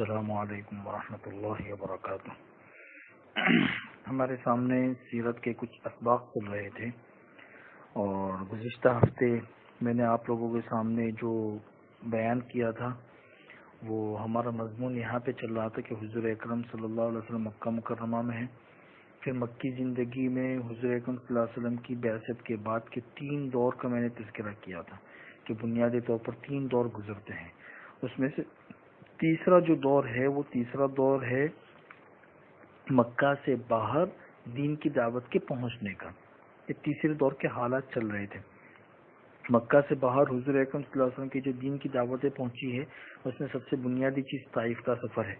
السلام علیکم ورحمۃ اللہ وبرکاتہ۔ ہمارے سامنے سیرت کے کچھ اسباق چل رہے تھے، اور گزشتہ ہفتے میں نے آپ لوگوں کے سامنے جو بیان کیا تھا وہ ہمارا مضمون یہاں پہ چل رہا تھا کہ حضور اکرم صلی اللہ علیہ وسلم مکہ مکرمہ میں ہیں۔ پھر مکی زندگی میں حضور اکرم صلی اللہ علیہ وسلم کی بعثت کے بعد کے 3 دور کا میں نے تذکرہ کیا تھا کہ بنیادی طور پر 3 دور گزرتے ہیں۔ اس میں سے تیسرا جو دور ہے وہ تیسرا دور ہے مکہ سے باہر دین کی دعوت کے پہنچنے کا۔ یہ تیسرے دور کے حالات چل رہے تھے۔ مکہ سے باہر حضور اکرم صلی اللہ علیہ وسلم کی جو دین کی دعوتیں پہنچی ہے اس میں سب سے بنیادی چیز طائف کا سفر ہے۔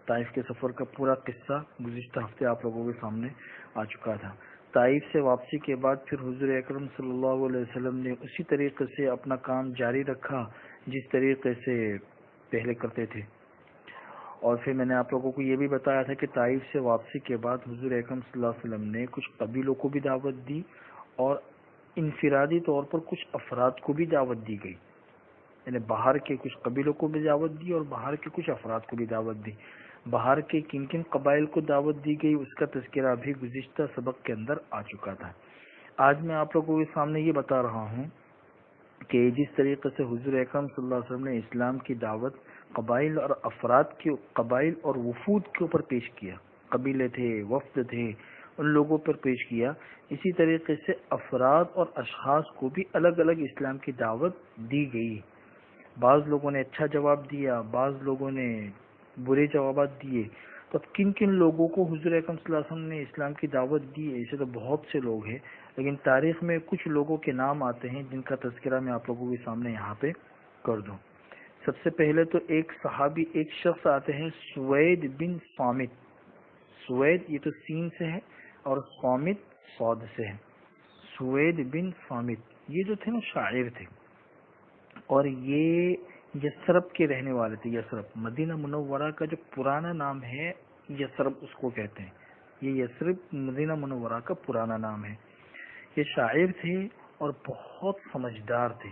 طائف کے سفر کا پورا قصہ گزشتہ ہفتے آپ لوگوں کے سامنے آ چکا تھا۔ طائف سے واپسی کے بعد پھر حضور اکرم صلی اللہ علیہ وسلم نے اسی طریقے سے اپنا کام جاری رکھا جس طریقے سے پہلے کرتے تھے۔ اور پھر میں نے آپ لوگوں کو یہ بھی بتایا تھا کہ طائف سے واپسی کے بعد حضور اکرم صلی اللہ علیہ وسلم نے کچھ قبیلوں کو بھی دعوت دی اور انفرادی طور پر کچھ افراد کو بھی دعوت دی گئی، یعنی باہر کے کچھ قبیلوں کو بھی دعوت دی اور باہر کے کچھ افراد کو بھی دعوت دی۔ باہر کے کن کن قبائل کو دعوت دی گئی اس کا تذکرہ بھی گزشتہ سبق کے اندر آ چکا تھا۔ آج میں آپ لوگوں کے سامنے یہ بتا رہا ہوں کہ جس طریقے سے حضور اکرم صلی اللہ علیہ وسلم نے اسلام کی دعوت قبائل اور افراد کے قبائل اور وفود کے اوپر پیش کیا، قبیلے تھے، وفد تھے، ان لوگوں پر پیش کیا، اسی طریقے سے افراد اور اشخاص کو بھی الگ الگ اسلام کی دعوت دی گئی۔ بعض لوگوں نے اچھا جواب دیا، بعض لوگوں نے برے جوابات دیے۔ تو اب کن کن لوگوں کو حضور اکرم صلی اللہ علیہ وسلم نے اسلام کی دعوت دی؟ ایسے تو بہت سے لوگ ہیں، لیکن تاریخ میں کچھ لوگوں کے نام آتے ہیں جن کا تذکرہ میں آپ لوگوں کے سامنے یہاں پہ کر دوں۔ سب سے پہلے تو ایک صحابی، ایک شخص آتے ہیں سوید بن صامت۔ سوید یہ تو سین سے ہے اور صامت صاد سے ہے۔ سوید بن صامت یہ جو تھے نا شاعر تھے، اور یہ یثرب کے رہنے والے تھے۔ یثرب مدینہ منورہ کا جو پرانا نام ہے، یثرب اس کو کہتے ہیں۔ یہ یثرب مدینہ منورہ کا پرانا نام ہے۔ یہ شاعر تھے اور بہت سمجھدار تھے۔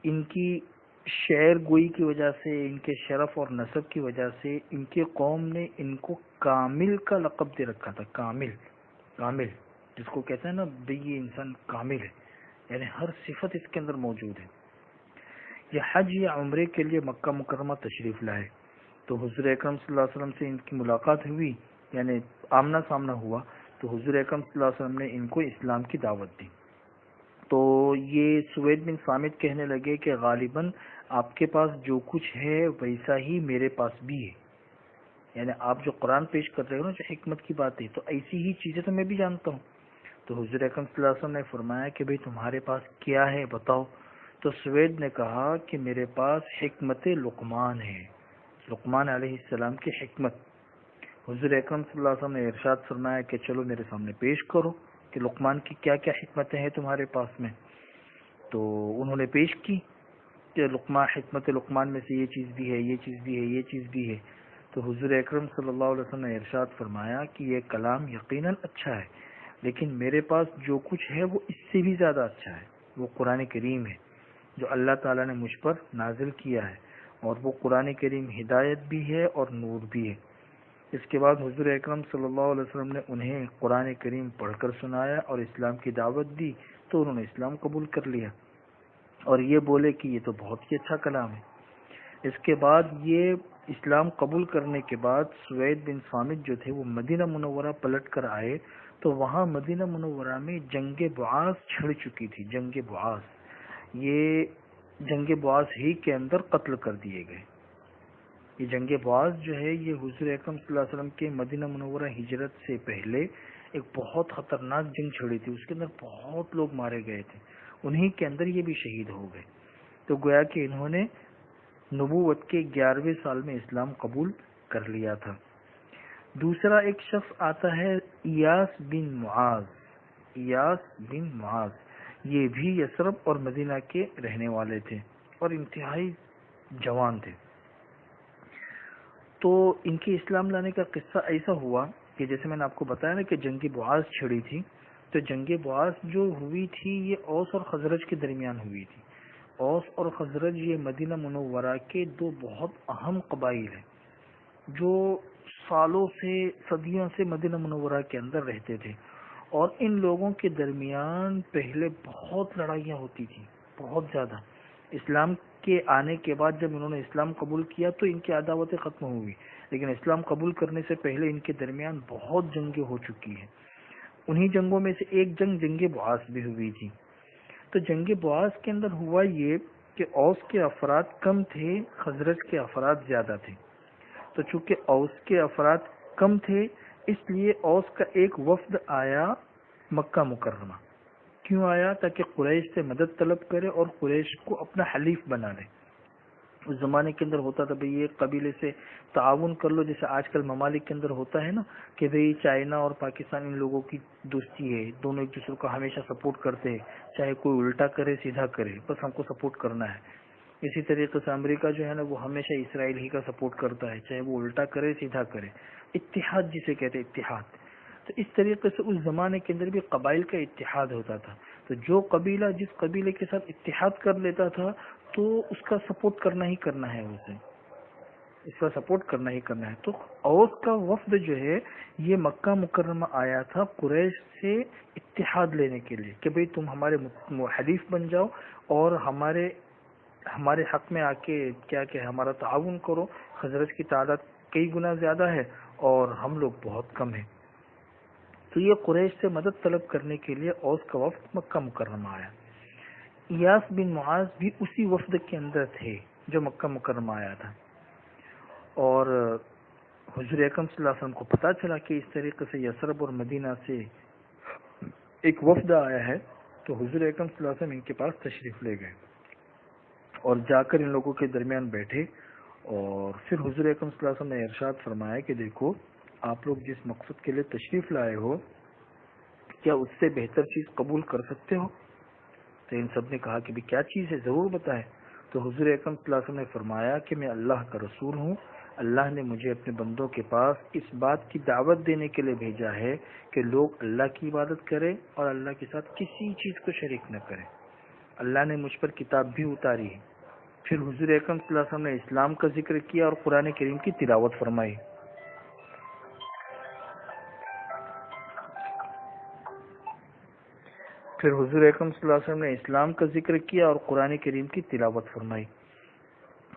ان کی شعر گوئی کی وجہ سے، ان کے شرف اور نسب کی وجہ سے ان کے قوم نے ان کو کامل کا لقب دے رکھا تھا۔ کامل، کامل جس کو کہتے ہیں نا بھئی یہ انسان کامل ہے، یعنی ہر صفت اس کے اندر موجود ہے۔ یہ حج یا عمرے کے لیے مکہ مکرمہ تشریف لائے تو حضور اکرم صلی اللہ علیہ وسلم سے ان کی ملاقات ہوئی، یعنی آمنا سامنا ہوا، تو حضور اکرم صلی اللہ علیہ وسلم نے ان کو اسلام کی دعوت دی۔ تو یہ سوید بن صامت کہنے لگے کہ غالباً آپ کے پاس جو کچھ ہے ویسا ہی میرے پاس بھی ہے، یعنی آپ جو قرآن پیش کر رہے ہو نا، جو حکمت کی بات ہے، تو ایسی ہی چیزیں تو میں بھی جانتا ہوں۔ تو حضور اکرم صلی اللہ علیہ وسلم نے فرمایا کہ بھئی تمہارے پاس کیا ہے بتاؤ؟ تو سوید نے کہا کہ میرے پاس حکمت لقمان ہے، لقمان علیہ السلام کی حکمت۔ حضور اکرم صلی اللہ علیہ وسلم نے ارشاد فرمایا کہ چلو میرے سامنے پیش کرو کہ لقمان کی کیا کیا حکمتیں ہیں تمہارے پاس میں۔ تو انہوں نے پیش کی کہ لقمان، حکمت لقمان میں سے یہ چیز بھی ہے، یہ چیز بھی ہے، یہ چیز بھی ہے۔ تو حضور اکرم صلی اللہ علیہ وسلم نے ارشاد فرمایا کہ یہ کلام یقیناً اچھا ہے، لیکن میرے پاس جو کچھ ہے وہ اس سے بھی زیادہ اچھا ہے۔ وہ قرآن کریم ہے جو اللہ تعالیٰ نے مجھ پر نازل کیا ہے، اور وہ قرآن کریم ہدایت بھی ہے اور نور بھی ہے۔ اس کے بعد حضور اکرم صلی اللہ علیہ وسلم نے انہیں قرآن کریم پڑھ کر سنایا اور اسلام کی دعوت دی، تو انہوں نے اسلام قبول کر لیا اور یہ بولے کہ یہ تو بہت ہی اچھا کلام ہے۔ اس کے بعد یہ اسلام قبول کرنے کے بعد سوید بن صامت جو تھے وہ مدینہ منورہ پلٹ کر آئے، تو وہاں مدینہ منورہ میں جنگ بعاث چھڑ چکی تھی۔ جنگ بعاث، یہ جنگ بعاث ہی کے اندر قتل کر دیے گئے۔ یہ جنگ بعاث جو ہے یہ حضور اکرم صلی اللہ علیہ وسلم کے مدینہ منورہ ہجرت سے پہلے ایک بہت خطرناک جنگ چھڑی تھی، اس کے اندر بہت لوگ مارے گئے تھے، انہی کے اندر یہ بھی شہید ہو گئے۔ تو گویا کہ انہوں نے نبوت کے 11ویں سال میں اسلام قبول کر لیا تھا۔ دوسرا ایک شخص آتا ہے ایاس بن معاذ۔ ایاس بن معاذ یہ بھی یثرب اور مدینہ کے رہنے والے تھے اور انتہائی جوان تھے۔ تو ان کے اسلام لانے کا قصہ ایسا ہوا کہ جیسے میں نے آپ کو بتایا نا کہ جنگ بعاث چھڑی تھی، تو جنگ بعاث جو ہوئی تھی یہ اوس اور خزرج کے درمیان ہوئی تھی، اوس اور خزرج یہ مدینہ منورہ کے دو بہت اہم قبائل ہیں جو سالوں سے صدیوں سے مدینہ منورہ کے اندر رہتے تھے، اور ان لوگوں کے درمیان پہلے بہت لڑائیاں ہوتی تھیں، بہت زیادہ۔ اسلام کے آنے کے بعد جب انہوں نے اسلام قبول کیا تو ان کی عداوتیں ختم ہوئی، لیکن اسلام قبول کرنے سے پہلے ان کے درمیان بہت جنگیں ہو چکی ہیں۔ انہی جنگوں میں سے ایک جنگ بعاث بھی ہوئی تھی۔ تو جنگ بعاث کے اندر ہوا یہ کہ اوس کے افراد کم تھے، خزرج کے افراد زیادہ تھے۔ تو چونکہ اوس کے افراد کم تھے اس لیے اوس کا ایک وفد آیا مکہ مکرمہ۔ کیوں آیا؟ تاکہ قریش سے مدد طلب کرے اور قریش کو اپنا حلیف بنا لے۔ اس زمانے کے اندر ہوتا تھا بھئی ایک قبیلے سے تعاون کر لو، جیسے آج کل ممالک کے اندر ہوتا ہے نا کہ بھئی چائنا اور پاکستان ان لوگوں کی دوستی ہے، دونوں ایک دوسرے کو ہمیشہ سپورٹ کرتے ہیں، چاہے کوئی الٹا کرے سیدھا کرے، بس ہم کو سپورٹ کرنا ہے۔ اسی طریقے سے امریکہ جو ہے نا وہ ہمیشہ اسرائیل ہی کا سپورٹ کرتا ہے، چاہے وہ الٹا کرے سیدھا کرے۔ اتحاد جسے کہتے ہیں، اتحاد۔ تو اس طریقے سے اس زمانے کے اندر بھی قبائل کا اتحاد ہوتا تھا۔ تو جو قبیلہ جس قبیلے کے ساتھ اتحاد کر لیتا تھا تو اس کا سپورٹ کرنا ہی کرنا ہے، اسے اس کا سپورٹ کرنا ہی کرنا ہے۔ تو اوس کا وفد جو ہے یہ مکہ مکرمہ آیا تھا قریش سے اتحاد لینے کے لیے کہ بھئی تم ہمارے حلیف بن جاؤ اور ہمارے حق میں آ کے کیا کہ ہمارا تعاون کرو۔ خزرج کی تعداد کئی گنا زیادہ ہے اور ہم لوگ بہت کم ہیں۔ تو یہ قریش سے مدد طلب کرنے کے لیے اوس کا وفد مکہ مکرمہ آیا۔ ایاس بن معاذ بھی اسی وفد کے اندر تھے جو مکہ مکرمہ آیا تھا، اور حضور اکرم صلی اللہ علیہ وسلم کو پتا چلا کہ اس طریقے سے یثرب اور مدینہ سے ایک وفد آیا ہے، تو حضور اکرم صلی اللہ علیہ وسلم ان کے پاس تشریف لے گئے اور جا کر ان لوگوں کے درمیان بیٹھے، اور پھر حضور اکرم صلی اللہ علیہ وسلم نے ارشاد فرمایا کہ دیکھو آپ لوگ جس مقصد کے لیے تشریف لائے ہو کیا اس سے بہتر چیز قبول کر سکتے ہو؟ تو ان سب نے کہا کہ بھی کیا چیز ہے، ضرور بتائیں۔ تو حضور اکرم صلی اللہ علیہ وسلم نے فرمایا کہ میں اللہ کا رسول ہوں، اللہ نے مجھے اپنے بندوں کے پاس اس بات کی دعوت دینے کے لیے بھیجا ہے کہ لوگ اللہ کی عبادت کریں اور اللہ کے ساتھ کسی چیز کو شریک نہ کریں۔ اللہ نے مجھ پر کتاب بھی اتاری ہے۔ پھر حضور اکرم صلی اللہ علیہ وسلم نے اسلام کا ذکر کیا اور قرآن کریم کی تلاوت فرمائی۔ پھر حضور اکرم صلی اللہ علیہ وسلم نے اسلام کا ذکر کیا اور قرآن کریم کی تلاوت فرمائی۔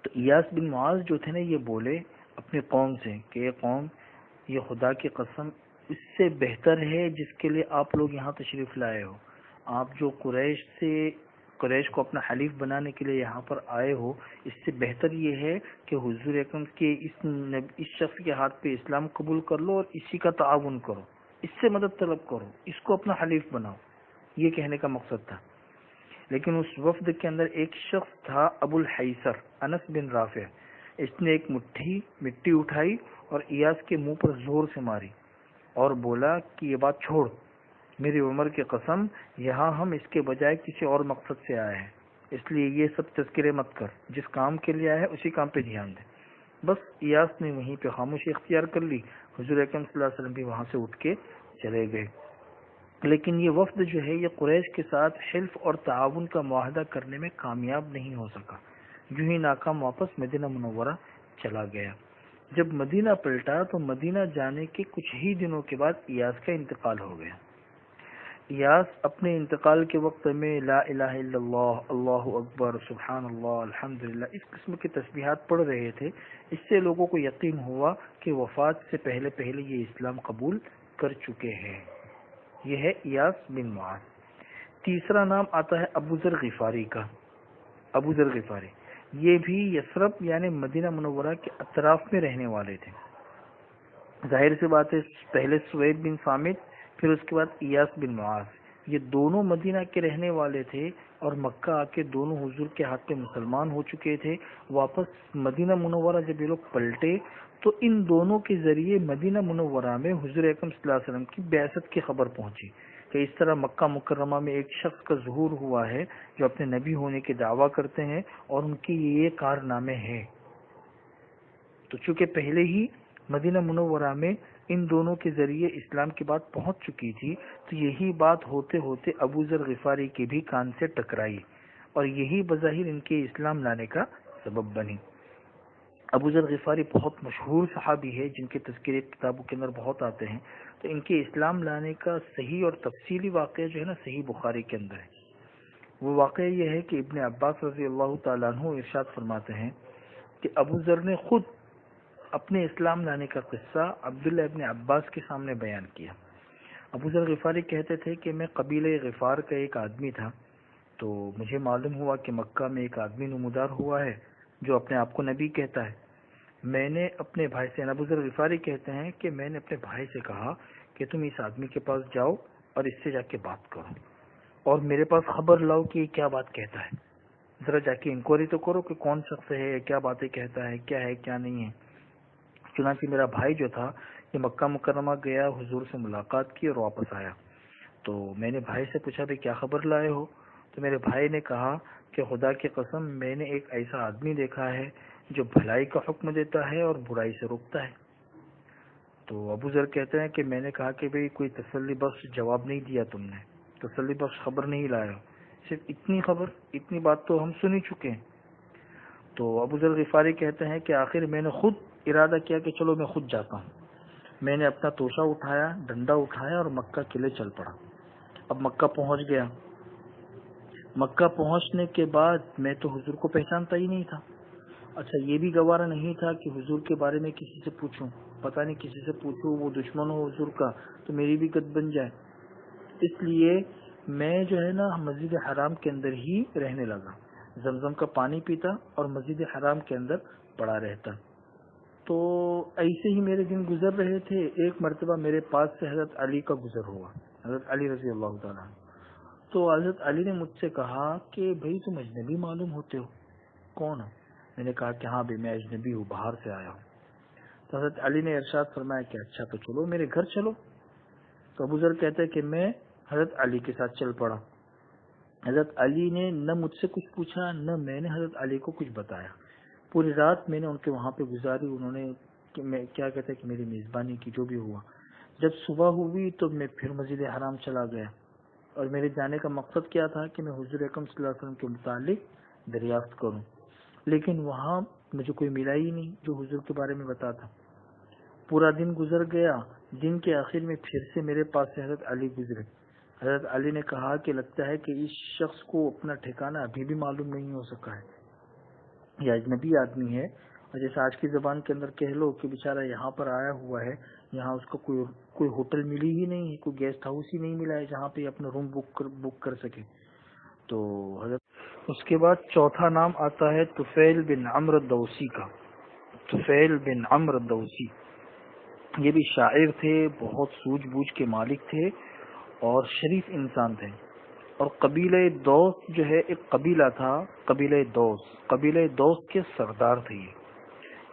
تو ایاس بن معاذ جو تھے نا یہ بولے اپنی قوم سے کہ اے قوم، یہ خدا کی قسم اس سے بہتر ہے جس کے لیے آپ لوگ یہاں تشریف لائے ہو۔ آپ جو قریش کو اپنا حلیف بنانے کے لیے یہاں پر آئے ہو، اس سے بہتر یہ ہے کہ حضور اکرم کے اس شخص کے ہاتھ پہ اسلام قبول کر لو اور اسی کا تعاون کرو، اس سے مدد طلب کرو، اس کو اپنا حلیف بناؤ۔ یہ کہنے کا مقصد تھا۔ لیکن اس وفد کے اندر ایک شخص تھا ابو الحیثر انس بن رافع، اس نے ایک مٹھی مٹی اٹھائی اور ایاس کے منہ پر زور سے ماری اور بولا کہ یہ بات چھوڑ، میری عمر کی قسم یہاں ہم اس کے بجائے کسی اور مقصد سے آئے ہیں، اس لیے یہ سب تذکرے مت کر، جس کام کے لیے آئے ہیں اسی کام پہ دھیان دے۔ بس ایاس نے وہیں پہ خاموشی اختیار کر لی۔ حضور اکرم صلی اللہ علیہ وسلم بھی وہاں سے اٹھ کے چلے گئے۔ لیکن یہ وفد جو ہے یہ قریش کے ساتھ حلف اور تعاون کا معاہدہ کرنے میں کامیاب نہیں ہو سکا، یوں ہی ناکام واپس مدینہ منورہ چلا گیا۔ جب مدینہ پلٹا تو مدینہ جانے کے کچھ ہی دنوں کے بعد ایاس کا انتقال ہو گیا۔ ایاس اپنے انتقال کے وقت میں لا الہ الا اللہ، اللہ اکبر، سبحان اللہ، الحمدللہ اس قسم کی تسبیحات پڑھ رہے تھے۔ اس سے لوگوں کو یقین ہوا کہ وفات سے پہلے یہ اسلام قبول کر چکے ہیں۔ یہ ہے ایاس بن معاذ۔ تیسرا نام آتا ہے ابو ذر غفاری کا۔ ابو ذر غفاری یہ بھی یثرب یعنی مدینہ منورہ کے اطراف میں رہنے والے تھے۔ ظاہر سی بات ہے پہلے سوید بن صامت پھر اس کے بعد ایاس بن معاذ، یہ دونوں مدینہ کے رہنے والے تھے اور مکہ آ کے دونوں حضور کے ہاتھ پہ مسلمان ہو چکے تھے۔ واپس مدینہ منورہ جب یہ لوگ پلٹے تو ان دونوں کے ذریعے مدینہ منورہ میں حضور اکرم صلی اللہ علیہ وسلم کی بعثت کی خبر پہنچی کہ اس طرح مکہ مکرمہ میں ایک شخص کا ظہور ہوا ہے جو اپنے نبی ہونے کے دعویٰ کرتے ہیں اور ان کے یہ کارنامے ہیں۔ تو چونکہ پہلے ہی مدینہ منورہ میں ان دونوں کے ذریعے اسلام کی بات پہنچ چکی تھی، تو یہی بات ہوتے ہوتے ابو ذر غفاری کے بھی کان سے ٹکرائی۔ اور یہی بظاہر ان کے اسلام لانے کا سبب بنی۔ ابو ذر غفاری بہت مشہور صحابی ہے جن کے تذکرے کتابوں کے اندر بہت آتے ہیں، تو ان کے اسلام لانے کا صحیح اور تفصیلی واقعہ جو ہے نا صحیح بخاری کے اندر ہے۔ وہ واقعہ یہ ہے کہ ابن عباس رضی اللہ تعالیٰ عنہ ارشاد فرماتے ہیں کہ ابو ذر نے خود اپنے اسلام لانے کا قصہ عبداللہ ابن عباس کے سامنے بیان کیا۔ ابو ذر غفاری کہتے تھے کہ میں قبیلہ غفار کا ایک آدمی تھا، تو مجھے معلوم ہوا کہ مکہ میں ایک آدمی نمودار ہوا ہے جو اپنے آپ کو نبی کہتا ہے۔ میں نے اپنے بھائی سے، ابو ذر غفاری کہتے ہیں کہ میں نے اپنے بھائی سے کہا کہ تم اس آدمی کے پاس جاؤ اور اس سے جا کے بات کرو اور میرے پاس خبر لاؤ کہ یہ کیا بات کہتا ہے، ذرا جا کے انکوائری تو کرو کہ کون شخص ہے، کیا باتیں کہتا ہے، کیا نہیں ہے۔ چنانچہ میرا بھائی جو تھا یہ مکہ مکرمہ گیا، حضور سے ملاقات کی اور واپس آیا، تو میں نے بھائی سے پوچھا بھی کیا خبر لائے ہو؟ تو میرے بھائی نے کہا کہ خدا کی قسم میں نے ایک ایسا آدمی دیکھا ہے جو بھلائی کا حکم دیتا ہے اور برائی سے روکتا ہے۔ تو ابو ذر کہتے ہیں کہ میں نے کہا کہ بھئی کوئی تسلی بخش جواب نہیں دیا، تم نے تسلی بخش خبر نہیں لایا، صرف اتنی خبر، اتنی بات تو ہم سن ہی چکے ہیں۔ تو ابو ذر غفاری کہتے ہیں کہ آخر میں نے خود ارادہ کیا کہ چلو میں خود جاتا ہوں۔ میں نے اپنا توشہ اٹھایا، ڈنڈا اٹھایا اور مکہ کے لیے چل پڑا۔ اب مکہ پہنچ گیا۔ مکہ پہنچنے کے بعد میں تو حضور کو پہچانتا ہی نہیں تھا۔ اچھا یہ بھی گوارا نہیں تھا کہ حضور کے بارے میں کسی سے پوچھوں، پتہ نہیں کسی سے پوچھوں وہ دشمن ہو حضور کا تو میری بھی گد بن جائے، اس لیے میں جو ہے نا مسجد حرام کے اندر ہی رہنے لگا، زمزم کا پانی پیتا اور مسجد حرام کے اندر پڑا رہتا۔ تو ایسے ہی میرے دن گزر رہے تھے، ایک مرتبہ میرے پاس سے حضرت علی کا گزر ہوا، حضرت علی رضی اللہ تعالیٰ۔ تو حضرت علی نے مجھ سے کہا کہ بھئی تم اجنبی معلوم ہوتے ہو، کون ہو؟ میں نے کہا کہ ہاں بھئی میں اجنبی ہوں، باہر سے آیا ہوں۔ تو حضرت علی نے ارشاد فرمایا کہ اچھا تو چلو میرے گھر چلو۔ تو ابو ذر کہتے ہیں کہ میں حضرت علی کے ساتھ چل پڑا۔ حضرت علی نے نہ مجھ سے کچھ پوچھا نہ میں نے حضرت علی کو کچھ بتایا، پوری رات میں نے ان کے وہاں پہ گزاری، انہوں نے کیا کہتے ہیں کہ میری میزبانی کی، جو بھی ہوا۔ جب صبح ہوئی تو میں پھر مسجد حرام چلا گیا، اور میرے جانے کا مقصد کیا تھا کہ میں حضور اکرم صلی اللہ علیہ وسلم کے متعلق دریافت کروں، لیکن وہاں مجھے کوئی ملا ہی نہیں جو حضور کے بارے میں بتاتا۔ پورا دن گزر گیا، دن کے آخر میں پھر سے میرے پاس سے حضرت علی گزرے۔ حضرت علی نے کہا کہ لگتا ہے کہ اس شخص کو اپنا ٹھکانہ ابھی بھی معلوم نہیں ہو سکا ہے، یہ اجنبی آدمی ہے، اور جیسے آج کی زبان کے اندر کہہ لو کہ بیچارہ یہاں پر آیا ہوا ہے، یہاں اس کو کوئی ہوٹل ملی ہی نہیں ہے، کوئی گیسٹ ہاؤس ہی نہیں ملا ہے جہاں پہ اپنا روم بک کر سکے۔ تو حضرت اس کے بعد چوتھا نام آتا ہے طفیل بن عمرو الدوسی کا۔ طفیل بن عمرو الدوسی یہ بھی شاعر تھے، بہت سوجھ بوجھ کے مالک تھے اور شریف انسان تھے، اور قبیلہ دوس جو ہے ایک قبیلہ تھا، قبیلہ دوس کے سردار تھے۔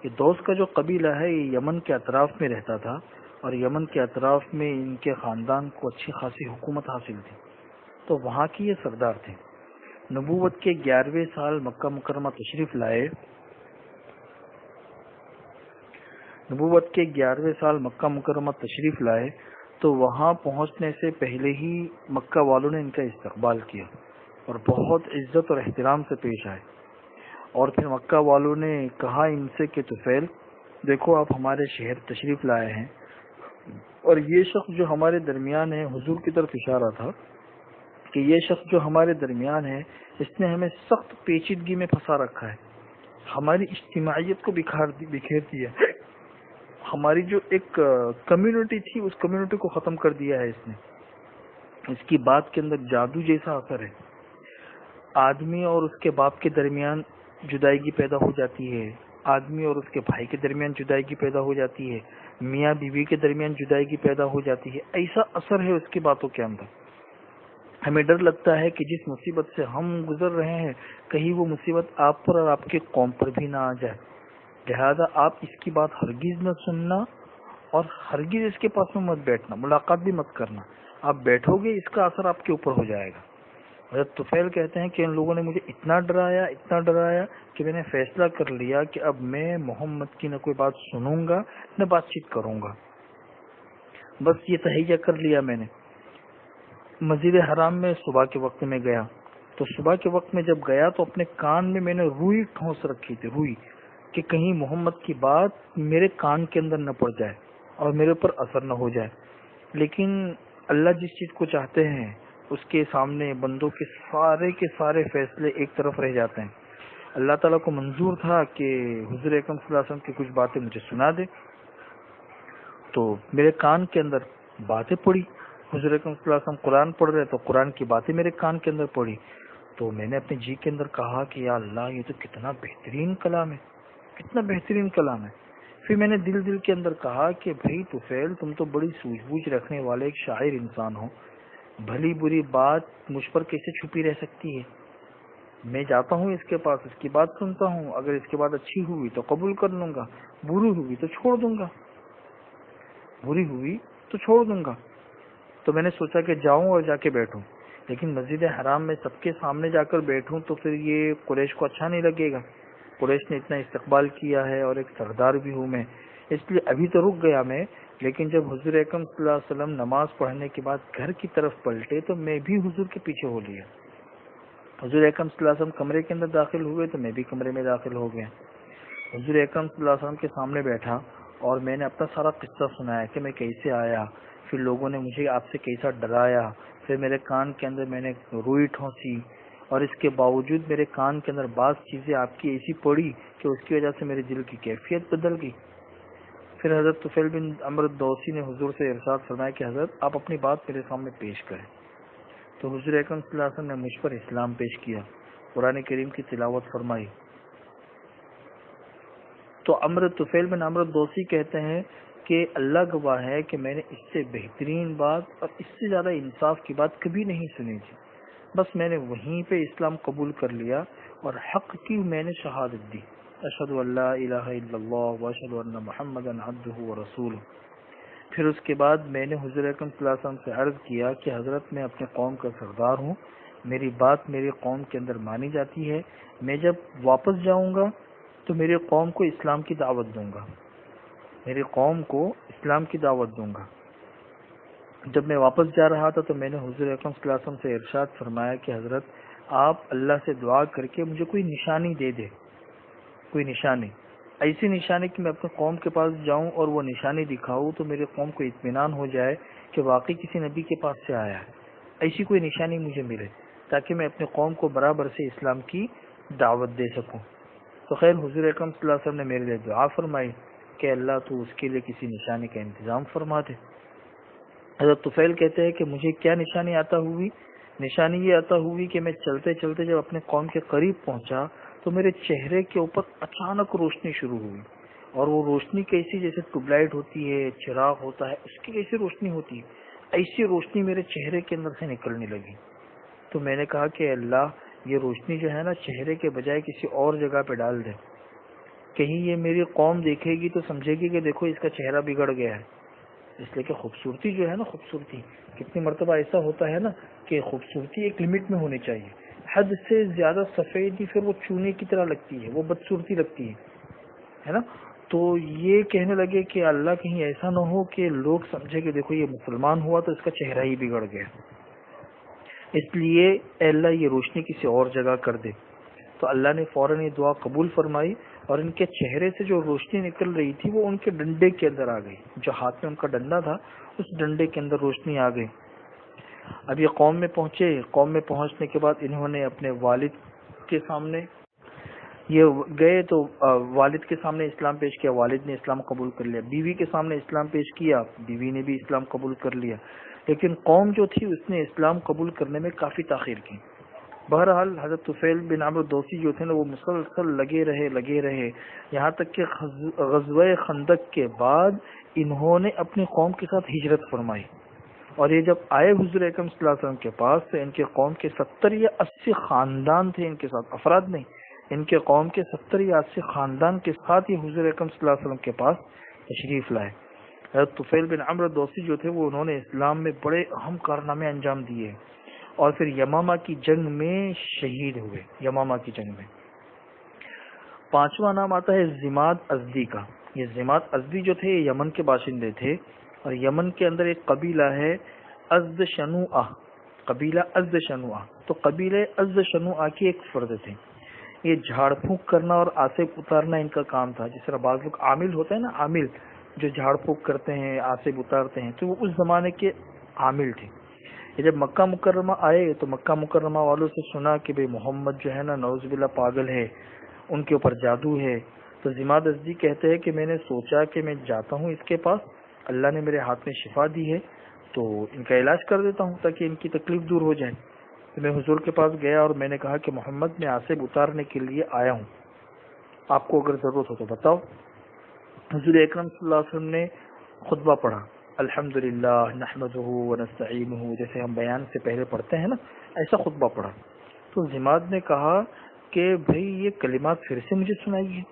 یہ دوس کا جو قبیلہ ہے یہ یمن کے اطراف میں رہتا تھا، اور یمن کے اطراف میں ان کے خاندان کو اچھی خاصی حکومت حاصل تھی، تو وہاں کی یہ سردار تھے۔ نبوت کے 11ویں سال مکہ مکرمہ تشریف لائے۔ تو وہاں پہنچنے سے پہلے ہی مکہ والوں نے ان کا استقبال کیا اور بہت عزت اور احترام سے پیش آئے، اور پھر مکہ والوں نے کہا ان سے کہ طفیل دیکھو آپ ہمارے شہر تشریف لائے ہیں، اور یہ شخص جو ہمارے درمیان ہے، حضور کی طرف اشارہ تھا کہ یہ شخص جو ہمارے درمیان ہے اس نے ہمیں سخت پیچیدگی میں پھنسا رکھا ہے، ہماری اجتماعیت کو بکھیر دیا، ہماری جو ایک کمیونٹی تھی اس کمیونٹی کو ختم کر دیا ہے اس نے۔ اس کی بات کے اندر جادو جیسا اثر ہے، آدمی اور اس کے باپ کے درمیان جدائیگی پیدا ہو جاتی ہے، آدمی اور اس کے بھائی کے درمیان جدائیگی پیدا ہو جاتی ہے، میاں بیوی کے درمیان جدائیگی پیدا ہو جاتی ہے، ایسا اثر ہے اس کی باتوں کے اندر۔ ہمیں ڈر لگتا ہے کہ جس مصیبت سے ہم گزر رہے ہیں کہیں وہ مصیبت آپ پر اور آپ کے قوم پر بھی نہ آ جائے، لہذا آپ اس کی بات ہرگز نہ سننا اور ہرگز اس کے پاس میں مت بیٹھنا، ملاقات بھی مت کرنا، آپ بیٹھو گے اس کا اثر آپ کے اوپر ہو جائے گا۔ حضرت طفیل کہتے ہیں کہ ان لوگوں نے مجھے اتنا ڈرایا کہ میں نے فیصلہ کر لیا کہ اب میں محمد کی نہ کوئی بات سنوں گا نہ بات چیت کروں گا، بس یہ تہیہ کر لیا میں نے۔ مسجد حرام میں صبح کے وقت میں گیا، تو صبح کے وقت میں جب گیا تو اپنے کان میں نے روئی ٹھونس رکھی تھی، روئی، کہ کہیں محمد کی بات میرے کان کے اندر نہ پڑ جائے اور میرے اوپر اثر نہ ہو جائے. لیکن اللہ جس چیز کو چاہتے ہیں اس کے سامنے بندوں کے سارے فیصلے ایک طرف رہ جاتے ہیں. اللہ تعالیٰ کو منظور تھا کہ حضور اکرم صلی اللہ علیہ وسلم کی کچھ باتیں مجھے سنا دے، تو میرے کان کے اندر باتیں پڑی. حضور اکرم صلی اللہ علیہ وسلم قرآن پڑھ رہے تو قرآن کی باتیں میرے کان کے اندر پڑی. تو میں نے اپنے جی کے اندر کہا کہ یا اللہ، یہ تو کتنا بہترین کلام ہے، کتنا بہترین کلام ہے. پھر میں نے دل کے اندر کہا کہ بھائی طفیل، تم تو بڑی سوجھ بوجھ رکھنے والے ایک شاعر انسان ہو، بھلی بری بات مجھ پر کیسے چھپی رہ سکتی ہے؟ میں جاتا ہوں اس کے پاس، اس کی بات سنتا ہوں، اگر اس کی بات اچھی ہوئی تو قبول کر لوں گا، بری ہوئی تو چھوڑ دوں گا، بری ہوئی تو چھوڑ دوں گا. تو میں نے سوچا کہ جاؤں اور جا کے بیٹھوں، لیکن مسجد حرام میں سب کے سامنے جا کر بیٹھوں تو پھر یہ قریش کو اچھا نہیں لگے گا. قریش نے اتنا استقبال کیا ہے اور ایک سردار بھی ہوں میں، اس لیے ابھی تو رک گیا میں. لیکن جب حضور اکرم صلی اللہ علیہ وسلم نماز پڑھنے کے بعد گھر کی طرف پلٹے تو میں بھی حضور کے پیچھے ہو لیا. حضور اکرم صلی اللہ علیہ وسلم کمرے کے اندر داخل ہوئے تو میں بھی کمرے میں داخل ہو گیا. حضور اکرم صلی اللہ علیہ وسلم کے سامنے بیٹھا اور میں نے اپنا سارا قصہ سنایا کہ میں کیسے آیا، پھر لوگوں نے مجھے آپ سے کیسا ڈرایا، پھر میرے کان کے اندر میں نے روئی ٹھونسی اور اس کے باوجود میرے کان کے اندر بعض چیزیں آپ کی ایسی پڑی کہ اس کی وجہ سے میرے دل کی کیفیت بدل گئی. پھر حضرت طفیل بن عمرو الدوسی نے حضور سے ارشاد فرمایا کہ حضرت آپ اپنی بات میرے سامنے پیش کریں. تو حضور اکرم صلی اللہ علیہ وسلم نے مجھ پر اسلام پیش کیا، قرآن کریم کی تلاوت فرمائی. تو طفیل بن عمرو الدوسی کہتے ہیں کہ اللہ گواہ ہے کہ میں نے اس سے بہترین بات اور اس سے زیادہ انصاف کی بات کبھی نہیں سنی تھی. بس میں نے وہیں پہ اسلام قبول کر لیا اور حق کی میں نے شہادت دی، اشہد ان لا الہ الا اللہ واشہد ان محمدا عبدہ ورسولہ. پھر اس کے بعد میں نے حضور اکرم صلی اللہ علیہ وسلم سے عرض کیا کہ حضرت میں اپنے قوم کا سردار ہوں، میری بات میری قوم کے اندر مانی جاتی ہے، میں جب واپس جاؤں گا تو میری قوم کو اسلام کی دعوت دوں گا، میری قوم کو اسلام کی دعوت دوں گا. جب میں واپس جا رہا تھا تو میں نے حضور اکرم صلی اللہ علیہ وسلم سے ارشاد فرمایا کہ حضرت آپ اللہ سے دعا کر کے مجھے کوئی نشانی دے دے، کوئی نشانی، ایسی نشانی کہ میں اپنے قوم کے پاس جاؤں اور وہ نشانی دکھاؤں تو میرے قوم کو اطمینان ہو جائے کہ واقعی کسی نبی کے پاس سے آیا ہے. ایسی کوئی نشانی مجھے ملے تاکہ میں اپنے قوم کو برابر سے اسلام کی دعوت دے سکوں. تو خیر حضور اکرم صلی اللہ علیہ وسلم نے میرے لیے دعا فرمائی کہ اللہ تو اس کے لیے کسی نشانی کا انتظام فرما دے. حضرت طفیل کہتے ہیں کہ مجھے کیا نشانی عطا ہوئی؟ نشانی یہ عطا ہوئی کہ میں چلتے چلتے جب اپنے قوم کے قریب پہنچا تو میرے چہرے کے اوپر اچانک روشنی شروع ہوئی، اور وہ روشنی کیسی، جیسے ٹیوب لائٹ ہوتی ہے، چراغ ہوتا ہے، اس کی کیسی روشنی ہوتی ہے، ایسی روشنی میرے چہرے کے اندر سے نکلنے لگی. تو میں نے کہا کہ اللہ، یہ روشنی جو ہے نا چہرے کے بجائے کسی اور جگہ پہ ڈال دے، کہیں یہ میری قوم دیکھے گی تو سمجھے گی کہ دیکھو اس کا چہرہ بگڑ گیا ہے. اس لیے کہ خوبصورتی جو ہے نا، خوبصورتی کتنی مرتبہ ایسا ہوتا ہے نا کہ خوبصورتی ایک لمٹ میں ہونی چاہیے، حد سے زیادہ سفیدی پھر وہ چونے کی طرح لگتی ہے، وہ بدصورتی لگتی ہے نا. تو یہ کہنے لگے کہ اللہ کہیں ایسا نہ ہو کہ لوگ سمجھے کہ دیکھو یہ مسلمان ہوا تو اس کا چہرہ ہی بگڑ گیا، اس لیے اے اللہ یہ روشنی کسی اور جگہ کر دے. تو اللہ نے فوراً یہ دعا قبول فرمائی اور ان کے چہرے سے جو روشنی نکل رہی تھی وہ ان کے ڈنڈے کے اندر آ گئی، جو ہاتھ میں ان کا ڈنڈا تھا اس ڈنڈے کے اندر روشنی آ گئی. اب یہ قوم میں پہنچے، قوم میں پہنچنے کے بعد انہوں نے اپنے والد کے سامنے یہ گئے تو والد کے سامنے اسلام پیش کیا، والد نے اسلام قبول کر لیا. بیوی کے سامنے اسلام پیش کیا، بیوی نے بھی اسلام قبول کر لیا. لیکن قوم جو تھی اس نے اسلام قبول کرنے میں کافی تاخیر کی. بہرحال حضرت طفیل بن عمرو الدوسی جو تھے نا وہ مسلسل لگے رہے یہاں تک کہ غزوہ خندق کے بعد انہوں نے اپنی قوم کے ساتھ ہجرت فرمائی. اور یہ جب آئے حضور اکرم صلی اللہ علیہ وسلم کے پاس تو ان کے قوم کے 70 یا 80 خاندان تھے ان کے ساتھ، افراد نہیں، ان کے قوم کے 70 یا 80 خاندان کے ساتھ یہ حضور اکرم صلی اللہ علیہ وسلم کے پاس تشریف لائے. حضرت طفیل بن عمرو الدوسی جو تھے وہ انہوں نے اسلام میں بڑے اہم کارنامے انجام دیے اور پھر یمامہ کی جنگ میں شہید ہوئے. یمامہ کی جنگ میں 5واں نام آتا ہے زماد ازدی کا. یہ زماد ازدی جو تھے یہ یمن کے باشندے تھے، اور یمن کے اندر ایک قبیلہ ہے ازد شنوعہ. قبیلہ ازد شنوع، تو قبیلہ ازد شنوع کی ایک فرد تھے، یہ جھاڑ پھونک کرنا اور آسیب اتارنا ان کا کام تھا. جس طرح بعض لوگ عامل ہوتے ہیں نا، عامل جو جھاڑ پھونک کرتے ہیں، آسیب اتارتے ہیں، تو وہ اس زمانے کے عامل تھے. یہ جب مکہ مکرمہ آئے تو مکہ مکرمہ والوں سے سنا کہ بھئی محمد جو ہے نا نعوذ باللہ پاگل ہے، ان کے اوپر جادو ہے. تو ضماد ازدی کہتے ہیں کہ میں نے سوچا کہ میں جاتا ہوں اس کے پاس، اللہ نے میرے ہاتھ میں شفا دی ہے تو ان کا علاج کر دیتا ہوں تاکہ ان کی تکلیف دور ہو جائے. تو میں حضور کے پاس گیا اور میں نے کہا کہ محمد میں آسیب اتارنے کے لیے آیا ہوں، آپ کو اگر ضرورت ہو تو بتاؤ. حضور اکرم صلی اللہ علیہ وسلم نے خطبہ پڑھا، الحمدللہ نحمدہ ونستعینہ، جیسے ہم بیان سے پہلے پڑھتے ہیں نا، ایسا خطبہ پڑھا. تو ضماد نے کہا کہ بھئی یہ کلمات پھر سے مجھے سنائیے،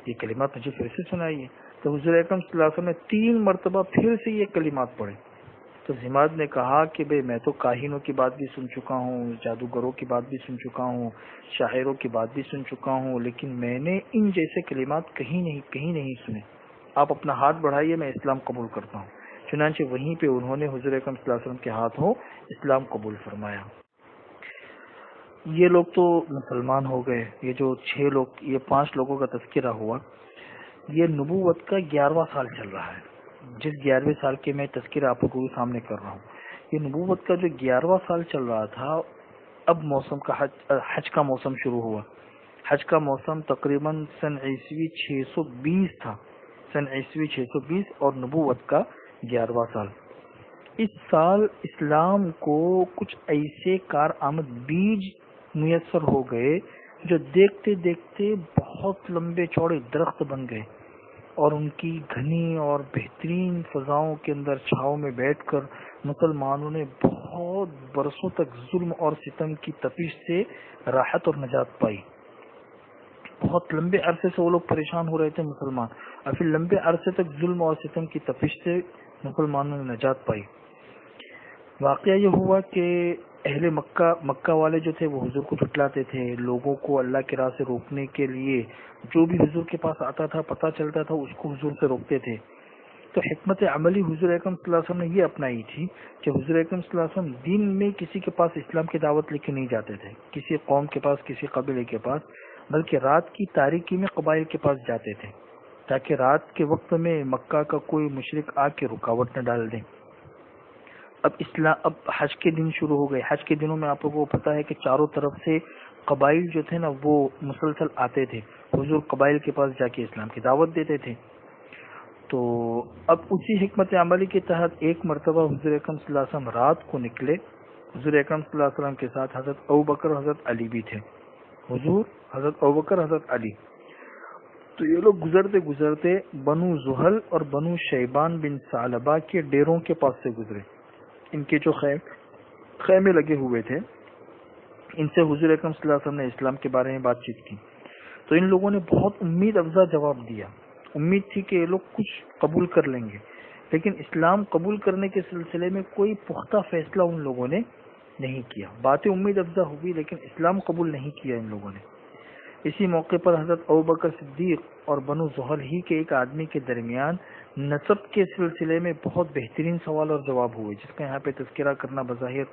یہ کلمات مجھے پھر سے سنائیے. تو حضور اکرم صلی اللہ علیہ وسلم نے 3 مرتبہ پھر سے یہ کلمات پڑھے. تو ضماد نے کہا کہ بھئی میں تو کاہنوں کی بات بھی سن چکا ہوں، جادوگروں کی بات بھی سن چکا ہوں، شاعروں کی بات بھی سن چکا ہوں، لیکن میں نے ان جیسے کلمات کہیں نہیں سنے. آپ اپنا ہاتھ بڑھائیے، میں اسلام قبول کرتا ہوں. چنانچہ وہیں پہ انہوں نے حضور اکرم صلی اللہ علیہ وسلم کے ہاتھوں اسلام قبول فرمایا. یہ لوگ تو مسلمان ہو گئے. یہ جو 6 لوگ، یہ 5 لوگوں کا تذکرہ ہوا، یہ نبوت کا 11واں سال چل رہا ہے. جس 11ویں سال کے میں تذکرہ آپ کو سامنے کر رہا ہوں، یہ نبوت کا جو 11واں سال چل رہا تھا. اب موسم کا حج کا موسم شروع ہوا. حج کا موسم تقریباً سن عیسوی 620 تھا، سن عیسوی 620، اور نبوت کا 11واں سال. اس سال اسلام کو کچھ ایسے کارآمد بیج میسر ہو گئے جو دیکھتے دیکھتے بہت لمبے چوڑے درخت بن گئے، اور ان کی گھنی اور بہترین فضاؤں کے اندر چھاؤں میں بیٹھ کر مسلمانوں نے بہت برسوں تک ظلم اور ستم کی تپش سے راحت اور نجات پائی. بہت لمبے عرصے سے وہ لوگ پریشان ہو رہے تھے مسلمان، اور پھر لمبے عرصے تک ظلم اور ستم کی تپش سے مسلمانوں نے نجات پائی. واقعہ یہ ہوا کہ اہل مکہ والے جو تھے وہ حضور کو جھٹلاتے تھے. لوگوں کو اللہ کی راہ سے روکنے کے لیے جو بھی حضور کے پاس آتا تھا، پتہ چلتا تھا، اس کو حضور سے روکتے تھے. تو حکمت عملی حضور اکرم صلی اللہ علیہ وسلم نے یہ اپنائی تھی کہ حضور اکرم صلی اللہ علیہ وسلم دن میں کسی کے پاس اسلام کی دعوت لے کے نہیں جاتے تھے، کسی قوم کے پاس، کسی قبیلے کے پاس، بلکہ رات کی تاریکی میں قبائل کے پاس جاتے تھے تاکہ رات کے وقت میں مکہ کا کوئی مشرک آ کے رکاوٹ نہ ڈال دیں. اب حج کے دن شروع ہو گئے. حج کے دنوں میں آپ لوگوں کو پتا ہے کہ چاروں طرف سے قبائل جو تھے نا وہ مسلسل آتے تھے. حضور قبائل کے پاس جا کے اسلام کی دعوت دیتے تھے. تو اب اسی حکمت عملی کے تحت ایک مرتبہ حضور اکرم صلی اللہ علیہ وسلم رات کو نکلے. حضور اکرم صلی اللہ علیہ وسلم کے ساتھ حضرت ابوبکر اور حضرت علی بھی تھے. حضور، حضرت ابوبکر، حضرت علی. تو یہ لوگ گزرتے بنو زحل اور بنو شیبان بن ثعلبہ کے ڈیروں کے پاس سے گزرے. ان کے جو خیمے لگے ہوئے تھے، ان سے حضور اکرم صلی اللہ علیہ وسلم نے اسلام کے بارے میں بات چیت کی. تو ان لوگوں نے بہت امید افزا جواب دیا. امید تھی کہ یہ لوگ کچھ قبول کر لیں گے، لیکن اسلام قبول کرنے کے سلسلے میں کوئی پختہ فیصلہ ان لوگوں نے نہیں کیا. باتیں امید افزا ہوئی لیکن اسلام قبول نہیں کیا ان لوگوں نے. اسی موقع پر حضرت ابوبکر صدیق اور بنو زحل ہی کے ایک آدمی کے درمیان نسب کے سلسلے میں بہت بہترین سوال اور جواب ہوئے، جس کا یہاں پہ تذکرہ کرنا بظاہر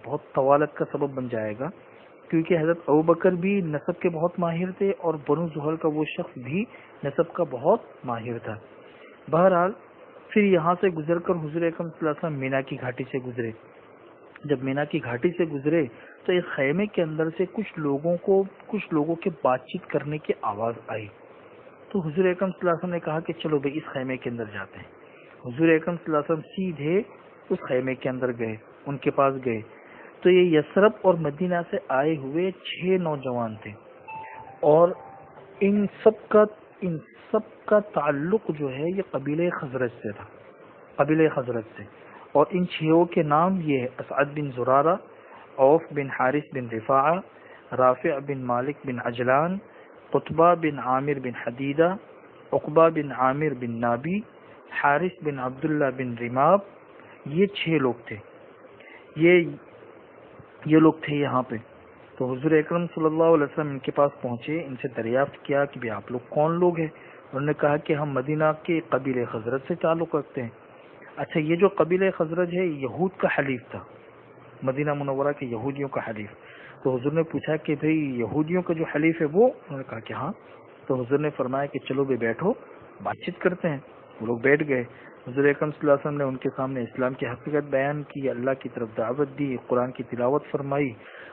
بہت طوالت کا سبب بن جائے گا، کیونکہ حضرت ابوبکر بھی نسب کے بہت ماہر تھے اور بنو زحل کا وہ شخص بھی نسب کا بہت ماہر تھا. بہرحال پھر یہاں سے گزر کر حضور اکرم صلی اللہ علیہ وسلم مینا کی گھاٹی سے گزرے. جب مینا کی گھاٹی سے گزرے تو ایک خیمے کے اندر سے کچھ لوگوں کے بات چیت کرنے کی آواز آئی. تو حضور اکرم صلی اللہ علیہ وسلم نے کہا کہ چلو بھائی اس خیمے کے اندر جاتے ہیں. حضور اکرم صلی اللہ علیہ وسلم سیدھے اس خیمے کے اندر گئے، ان کے پاس گئے. تو یہ یثرب اور مدینہ سے آئے ہوئے 6 نوجوان تھے، اور ان سب کا تعلق جو ہے یہ قبیلہ خزرج سے تھا، قبیلہ خزرج سے. اور ان 6 کے نام یہ ہے: اسعد بن زرارہ، عوف بن حارث بن رفاعہ، رافع بن مالک بن عجلان، قطبہ بن عامر بن حدیدہ، عقبہ بن عامر بن نابی، حارث بن عبداللہ بن رماب. یہ 6 لوگ تھے، یہ لوگ تھے یہاں پہ. تو حضور اکرم صلی اللہ علیہ وسلم ان کے پاس پہنچے، ان سے دریافت کیا کہ آپ لوگ کون لوگ ہیں. انہوں نے کہا کہ ہم مدینہ کے قبیلہ خزرج سے تعلق رکھتے ہیں. اچھا، یہ جو قبیلہ خزرج ہے یہود کا حلیف تھا، مدینہ منورہ کے یہودیوں کا حلیف. تو حضور نے پوچھا کہ بھئی یہودیوں کا جو حلیف ہے وہ؟ انہوں نے کہا کہ ہاں. تو حضور نے فرمایا کہ چلو بھی بیٹھو، بات چیت کرتے ہیں. وہ لوگ بیٹھ گئے. حضور اکرم صلی اللہ علیہ وسلم نے ان کے سامنے اسلام کی حقیقت بیان کی، اللہ کی طرف دعوت دی، قرآن کی تلاوت فرمائی.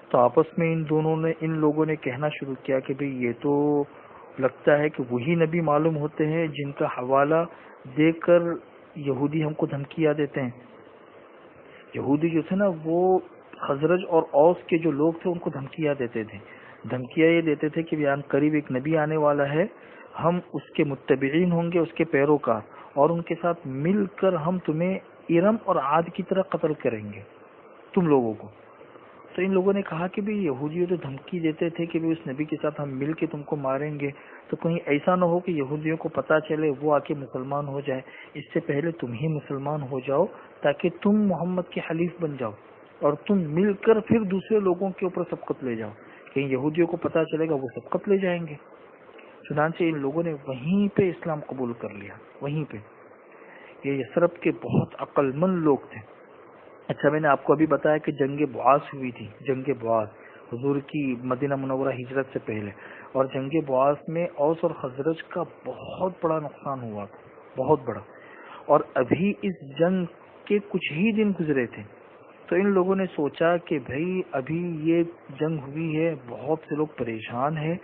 تو آپس میں ان لوگوں نے کہنا شروع کیا کہ بھئی یہ تو لگتا ہے کہ وہی نبی معلوم ہوتے ہیں جن کا حوالہ دے کر یہودی ہم کو دھمکیاں دیتے ہیں. یہودی جو تھے نا وہ خزرج اور اوس کے جو لوگ تھے ان کو دھمکیاں دیتے تھے. دھمکیاں یہ دیتے تھے کہ بیان قریب ایک نبی آنے والا ہے، ہم اس کے متبعین ہوں گے، اس کے پیروکار، اور ان کے ساتھ مل کر ہم تمہیں ارم اور عاد کی طرح قتل کریں گے تم لوگوں کو. تو ان لوگوں نے کہا کہ بھی یہودیوں تو دھمکی دیتے تھے کہ بھی اس نبی کے ساتھ ہم مل کے تم کو ماریں گے، تو کہیں ایسا نہ ہو کہ یہودیوں کو پتا چلے وہ آ کے مسلمان ہو جائے، اس سے پہلے تم ہی مسلمان ہو جاؤ تاکہ تم محمد کے حلیف بن جاؤ اور تم مل کر پھر دوسرے لوگوں کے اوپر سبقت لے جاؤ. کہیں یہودیوں کو پتا چلے گا وہ سبقت لے جائیں گے. چنانچہ ان لوگوں نے وہیں پہ اسلام قبول کر لیا، وہیں پہ. یہ یثرب کے بہت عقل مند لوگ تھے. اچھا، میں نے آپ کو ابھی بتایا کہ جنگ بعاث ہوئی تھی، جنگ بعاث حضور کی مدینہ منورہ ہجرت سے پہلے، اور جنگ بعاث میں اوس اور خزرج کا بہت بڑا نقصان ہوا تھا، بہت بڑا. اور ابھی اس جنگ کے کچھ ہی دن گزرے تھے. تو ان لوگوں نے سوچا کہ بھئی ابھی یہ جنگ ہوئی ہے، بہت سے لوگ پریشان ہیں،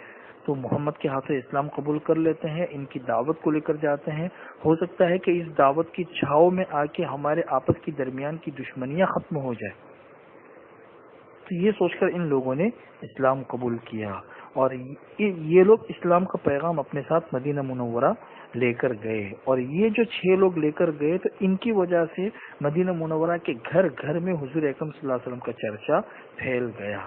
تو محمد کے ہاتھوں اسلام قبول کر لیتے ہیں، ان کی دعوت کو لے کر جاتے ہیں. ہو سکتا ہے کہ اس دعوت کی چھاؤں میں آ کے ہمارے آپس کی درمیان کی دشمنیاں ختم ہو جائے. تو یہ سوچ کر ان لوگوں نے اسلام قبول کیا، اور یہ لوگ اسلام کا پیغام اپنے ساتھ مدینہ منورہ لے کر گئے. اور یہ جو 6 لوگ لے کر گئے تو ان کی وجہ سے مدینہ منورہ کے گھر گھر میں حضور اکرم صلی اللہ علیہ وسلم کا چرچا پھیل گیا.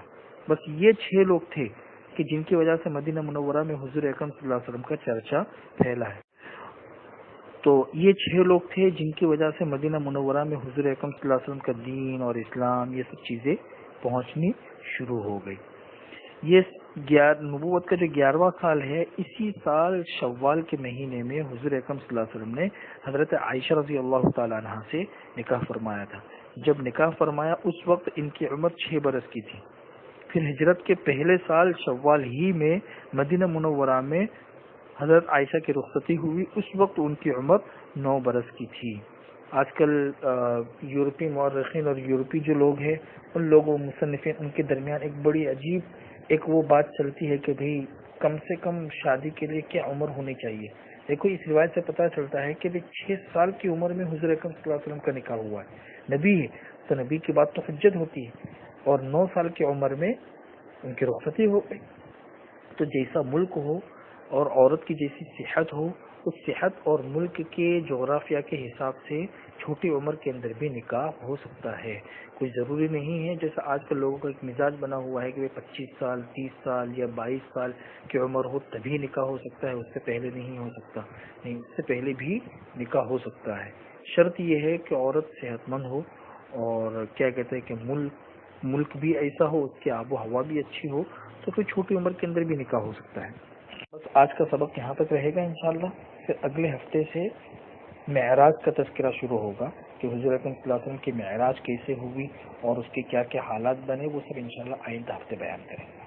بس یہ 6 لوگ تھے کہ جن کی وجہ سے مدینہ منورہ میں حضور اکرم صلی اللہ علیہ وسلم کا چرچا پھیلا ہے. تو یہ 6 لوگ تھے جن کی وجہ سے مدینہ منورہ میں حضور اکرم صلی اللہ علیہ وسلم کا دین اور اسلام یہ سب چیزیں پہنچنی شروع ہو گئی. یہ نبوت کا جو 11واں سال ہے، اسی سال شوال کے مہینے میں حضور اکرم صلی اللہ علیہ وسلم نے حضرت عائشہ رضی اللہ تعالی عنہ سے نکاح فرمایا تھا. جب نکاح فرمایا اس وقت ان کی عمر 6 برس کی تھی. پھر ہجرت کے پہلے سال شوال ہی میں مدینہ منورہ میں حضرت عائشہ کی رخصتی ہوئی، اس وقت ان کی عمر 9 برس کی تھی. آج کل یورپی مورخین اور یورپی جو لوگ ہیں ان لوگوں مصنفین ان کے درمیان ایک بڑی عجیب ایک وہ بات چلتی ہے کہ بھئی کم سے کم شادی کے لیے کیا عمر ہونی چاہیے. دیکھو اس روایت سے پتہ چلتا ہے کہ 6 سال کی عمر میں حضور اکرم صلی اللہ علیہ وسلم کا نکاح ہوا ہے، نبی ہے تو نبی کی بات تو حجت ہوتی ہے، اور 9 سال کی عمر میں ان کی رخصتی ہو گئی. تو جیسا ملک ہو اور عورت کی جیسی صحت ہو، اس صحت اور ملک کے جغرافیہ کے حساب سے چھوٹی عمر کے اندر بھی نکاح ہو سکتا ہے. کوئی ضروری نہیں ہے جیسا آج کل لوگوں کا ایک مزاج بنا ہوا ہے کہ 25 سال 30 سال یا 22 سال کی عمر ہو تبھی نکاح ہو سکتا ہے، اس سے پہلے نہیں ہو سکتا. نہیں، اس سے پہلے بھی نکاح ہو سکتا ہے. شرط یہ ہے کہ عورت صحت مند ہو اور کیا کہتے ہیں کہ ملک بھی ایسا ہو، اس کی آب و ہوا بھی اچھی ہو، تو پھر چھوٹی عمر کے اندر بھی نکاح ہو سکتا ہے. بس آج کا سبق یہاں تک رہے گا انشاءاللہ. پھر اگلے ہفتے سے معراج کا تذکرہ شروع ہوگا کہ حضور اکرم صلی اللہ علیہ وسلم کی معراج کیسے ہوئی اور اس کے کیا کیا حالات بنے، وہ سب انشاءاللہ آئندہ ہفتے بیان کریں گے.